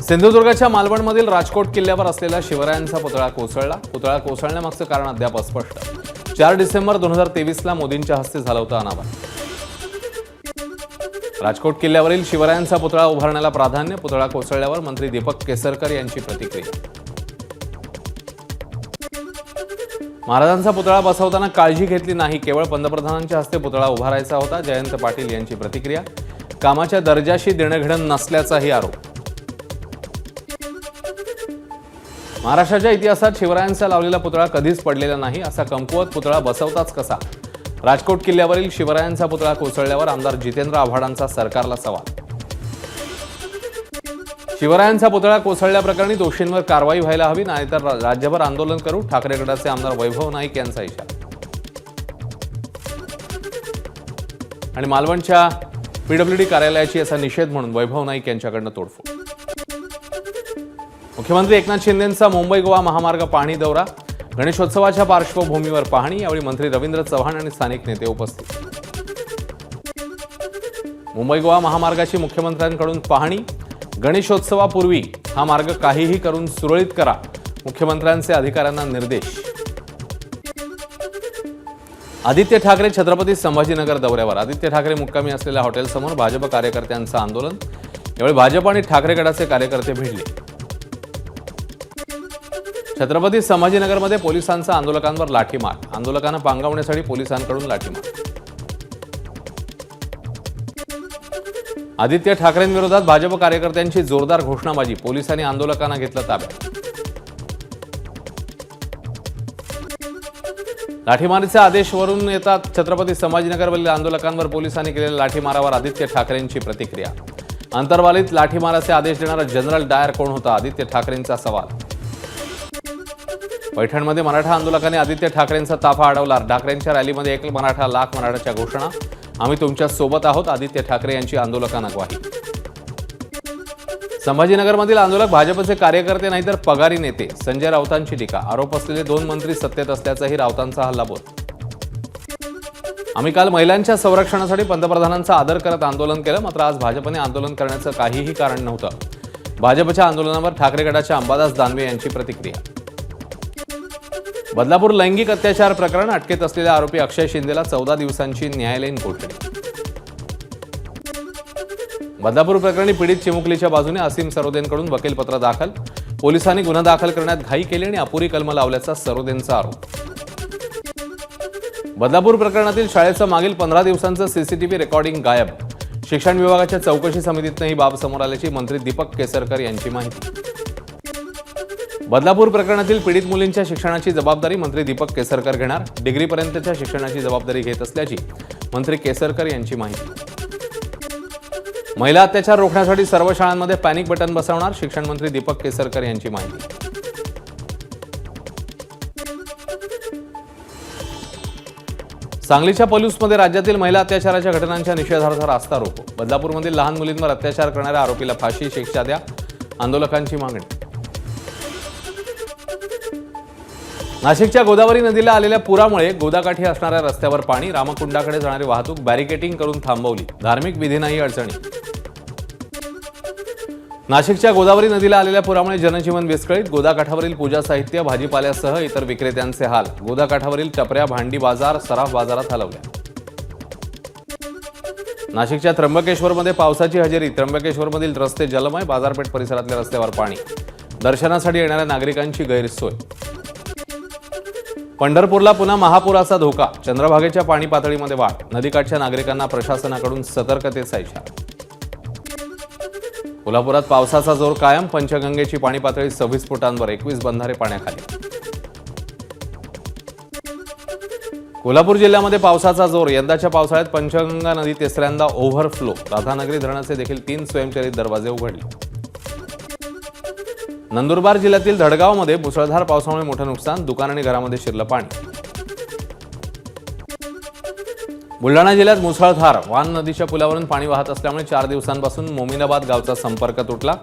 सिंधुदुर्गाच्या मालवणमधील राजकोट किल्ल्यावर असलेल्या शिवरायांचा पुतळा कोसळला. पुतळा कोसळण्यामागचं कारण अद्याप अस्पष्ट. 4 डिसेंबर 2023ला मोदींच्या हस्ते झालं होतं अनावर. राजकोट किल्ल्यावरील शिवरायांचा पुतळा उभारण्याला प्राधान्य. पुतळा कोसळल्यावर मंत्री दीपक केसरकर यांची प्रतिक्रिया. महाराजांचा पुतळा बसवताना काळजी घेतली नाही, केवळ पंतप्रधानांच्या हस्ते पुतळा उभारायचा होता. जयंत पाटील यांची प्रतिक्रिया. कामाच्या दर्जाशी देणंघेणं नसल्याचाही आरोप. महाराष्ट्राच्या इतिहासात शिवरायांचा लावलेला पुतळा कधीच पडलेला नाही. असा कमकुवत पुतळा बसवताच कसा? राजकोट किल्ल्यावरील शिवरायांचा पुतळा कोसळल्यावर आमदार जितेंद्र आव्हाडांचा सरकारला सवाल. शिवरायांचा पुतळा कोसळल्याप्रकरणी दोषींवर कारवाई व्हायला हवी, नाहीतर राज्यभर आंदोलन करू. ठाकरे गटाचे आमदार वैभव नाईक यांचा इशारा. आणि मालवणच्या पीडब्ल्यूडी कार्यालयाची असा निषेध म्हणून वैभव नाईक यांच्याकडनं तोडफोड. मुख्यमंत्री एकनाथ शिंदेंचा मुंबई गोवा महामार्ग पाहणी दौरा. गणेशोत्सवाच्या पार्श्वभूमीवर पाहणी. यावेळी मंत्री रवींद्र चव्हाण आणि स्थानिक नेते उपस्थित. मुंबई गोवा महामार्गाची मुख्यमंत्र्यांकडून पाहणी. गणेशोत्सवापूर्वी हा मार्ग काहीही करून सुरळीत करा, मुख्यमंत्र्यांचे अधिकाऱ्यांना निर्देश. आदित्य ठाकरे छत्रपती संभाजीनगर दौऱ्यावर. आदित्य ठाकरे मुक्कामी असलेल्या हॉटेलसमोर भाजप कार्यकर्त्यांचं आंदोलन. यावेळी भाजप आणि ठाकरे गटाचे कार्यकर्ते भिडले. छत्रपती संभाजीनगरमध्ये पोलिसांचा आंदोलकांवर लाठीमार. आंदोलकांना पांगवण्यासाठी पोलिसांकडून लाठीमार. आदित्य ठाकरेंविरोधात भाजप कार्यकर्त्यांची जोरदार घोषणाबाजी. पोलिसांनी आंदोलकांना घेतलं ताब्यात. लाठीमारीचे आदेश वरून येतात छत्रपती संभाजीनगरवरील आंदोलकांवर पोलिसांनी केलेल्या लाठीमारावर आदित्य ठाकरेंची प्रतिक्रिया. अंतर्वालीत लाठीमाराचे आदेश देणारा जनरल डायर कोण होता? आदित्य ठाकरेंचा सवाल. पैठणमध्ये मराठा आंदोलकांनी आदित्य ठाकरेंचा ताफा अडवला. ठाकरेंच्या रॅलीमध्ये 1 मराठा लाख मराठाच्या घोषणा. आम्ही तुमच्या सोबत आहोत. आदित्य ठाकरे यांची आंदोलकांना ग्वाही. संभाजीनगरमधील आंदोलक भाजपचे कार्यकर्ते नाही तर पगारी नेते. संजय राऊतांची टीका. आरोप असलेले 2 मंत्री सत्तेत असल्याचाही राऊतांचा हल्लाबोल. आम्ही काल महिलांच्या संरक्षणासाठी पंतप्रधानांचा आदर करत आंदोलन केलं, मात्र आज भाजपने आंदोलन करण्याचं काहीही कारण नव्हतं. भाजपच्या आंदोलनावर ठाकरे गटाच्या अंबादास दानवे यांची प्रतिक्रिया. बदलापूर लैंगिक अत्याचार प्रकरण. अटकेत असलेल्या आरोपी अक्षय शिंदेला 14 दिवसांची न्यायालयीन कोठडी. बदलापूर प्रकरणी पीडित चिमुकलीच्या बाजूने असीम सरोदेंकडून वकीलपत्र दाखल. पोलिसांनी गुन्हा दाखल करण्यात घाई केली आणि अपुरी कलम लावल्याचा सरोदेंचा आरोप. बदलापूर प्रकरणातील शाळेचं मागील 15 दिवसांचं सीसीटीव्ही रेकॉर्डिंग गायब. शिक्षण विभागाच्या चौकशी समितीतनं ही बाब समोर आल्याची मंत्री दीपक केसरकर यांची माहिती. बदलापूर प्रकरणातील पीडित मुलींच्या शिक्षणाची जबाबदारी मंत्री दीपक केसरकर घेणार. डिग्रीपर्यंतच्या शिक्षणाची जबाबदारी घेत असल्याची मंत्री केसरकर यांची माहिती. महिला अत्याचार रोखण्यासाठी सर्व शाळांमध्ये पॅनिक बटन बसवणार. शिक्षण मंत्री दीपक केसरकर यांची माहिती. सांगलीच्या पलूसमध्ये राज्यातील महिला अत्याचाराच्या घटनांच्या निषेधार्थ रास्ता रोको. बदलापूरमधील लहान मुलींवर अत्याचार करणाऱ्या आरोपीला फाशी शिक्षा द्या, आंदोलकांची मागणी. नाशिकच्या गोदावरी नदीला आलेल्या पुरामुळे गोदाकाठी असणाऱ्या रस्त्यावर पाणी. रामकुंडाकडे जाणारी वाहतूक बॅरिकेटिंग करून थांबवली. धार्मिक विधींनाही अडचणी. नाशिकच्या गोदावरी नदीला आलेल्या पुरामुळे जनजीवन विस्कळीत. गोदाकाठावरील पूजा साहित्य, भाजीपाल्यासह इतर विक्रेत्यांचे हाल. गोदाकाठावरील टपऱ्या, भांडी बाजार, सराफ बाजारात हलवल्या. नाशिकच्या त्र्यंबकेश्वरमध्ये पावसाची हजेरी. त्र्यंबकेश्वरमधील रस्ते जलमय. बाजारपेठ परिसरातल्या रस्त्यावर पाणी. दर्शनासाठी येणाऱ्या नागरिकांची गैरसोय. पंढरपूरला पुन्हा महापुराचा धोका. चंद्रभागेच्या पाणी पातळीमध्ये वाढ. नदीकाठच्या नागरिकांना प्रशासनाकडून सतर्कतेचा इशारा. कोल्हापुरात पावसाचा जोर कायम. पंचगंगेची पाणी पातळी 26 फुटांवर. 21 बंधारे पाण्याखाली. कोल्हापूर जिल्ह्यामध्ये पावसाचा जोर. यंदाच्या पावसाळ्यात पंचगंगा नदी तिसऱ्यांदा ओव्हरफ्लो. राधानगरी धरणाचे देखील 3 स्वयंचलित दरवाजे उघडले. नंदुरबार जिल्ह्यातील धडगावमध्ये मुसळधार पावसामुळे मोठं नुकसान. दुकान आणि घरामध्ये शिरलं पाणी. बुलढाणा जिल्ह्यात मुसळधार. वान नदीच्या पुलावरून पाणी वाहत असल्यामुळे 4 दिवसांपासून मोमिनाबाद गावचा संपर्क तुटला.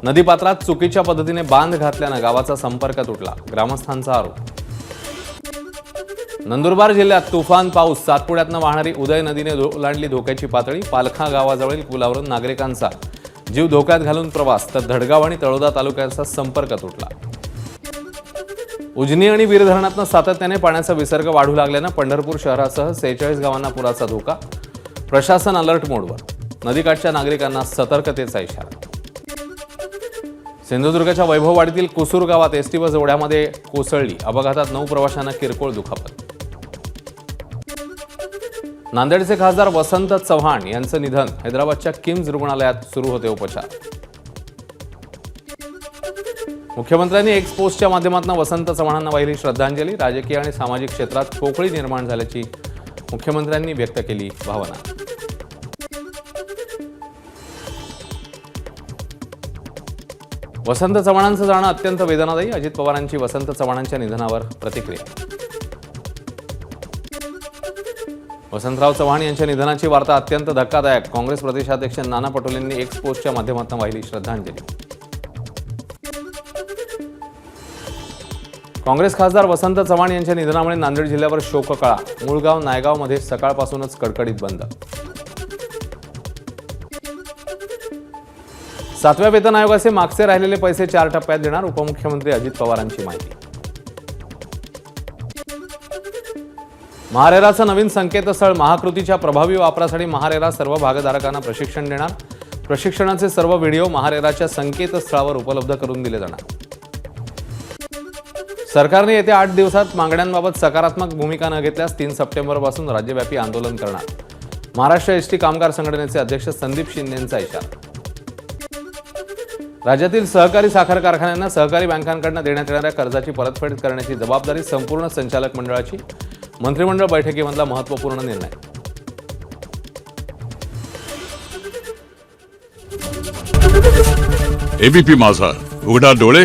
नदीपात्रात चुकीच्या पद्धतीने बांध घातल्यानं गावाचा संपर्क तुटला. ग्रामस्थांचा आरोप. नंदुरबार जिल्ह्यात तुफान पाऊस. सातपुड्यातनं वाहणारी उदय नदीने ओलांडली धोक्याची पातळी. पालखा गावाजवळील पुलावरून नागरिकांचा जीव धोक्यात घालून प्रवास, तर धडगाव आणि तळोदा तालुक्यांचा संपर्क तुटला. उजनी आणि वीर धरणातून सातत्याने पाण्याचा विसर्ग वाढू लागल्यानं पंढरपूर शहरासह 46 गावांना पुराचा धोका. प्रशासन अलर्ट मोडवर. नदीकाठच्या नागरिकांना सतर्कतेचा इशारा. सिंधुदुर्गच्या वैभववाडीतील कुसूर गावात एसटी बस ओढ्यामध्ये कोसळली. अपघातात 9 प्रवाशांना किरकोळ दुखापत. नांदेडचे खासदार वसंत चव्हाण यांचं निधन. हैदराबादच्या किम्स रुग्णालयात सुरू होते उपचार. मुख्यमंत्र्यांनी एक्स पोस्टच्या माध्यमातून वसंत चव्हाणांना वाहिली श्रद्धांजली. राजकीय आणि सामाजिक क्षेत्रात पोकळी निर्माण झाल्याची मुख्यमंत्र्यांनी व्यक्त केली भावना. वसंत चव्हाणांचं जाणं अत्यंत वेदनादायी. अजित पवारांची वसंत चव्हाणांच्या निधनावर प्रतिक्रिया. वसंतराव चव्हाण यांच्या निधनाची वार्ता अत्यंत धक्कादायक. काँग्रेस प्रदेशाध्यक्ष नाना पटोलेंनी एक्स पोस्टच्या माध्यमातून वाहिली श्रद्धांजली. काँग्रेस खासदार वसंत चव्हाण यांच्या निधनामुळे नांदेड जिल्ह्यावर शोककळा. मुळगाव नायगावमध्ये सकाळपासूनच कडकडीत बंद. 7व्या वेतन आयोगाचे मागचे राहिलेले पैसे 4 टप्प्यात देणार. उपमुख्यमंत्री अजित पवारांची माहिती. महारेराचं नवीन संकेतस्थळ. महाकृतीच्या प्रभावी वापरासाठी महारेरा सर्व भागधारकांना प्रशिक्षण देणार. प्रशिक्षणाचे सर्व व्हिडिओ महारेराच्या संकेतस्थळावर उपलब्ध करून दिले जाणार. सरकारने येत्या 8 दिवसात मागण्यांबाबत सकारात्मक भूमिका न घेतल्यास 3 सप्टेंबरपासून राज्यव्यापी आंदोलन करणार. महाराष्ट्र एसटी कामगार संघटनेचे अध्यक्ष संदीप शिंदेंचा इशारा. राज्यातील सहकारी साखर कारखान्यांना सहकारी बँकांकडून देण्यात येणाऱ्या कर्जाची परतफेड करण्याची जबाबदारी संपूर्ण संचालक मंडळाची. मंत्रिमंडळ बैठकीमधला महत्त्वपूर्ण निर्णय. एबीपी माझा, उघडा डोळे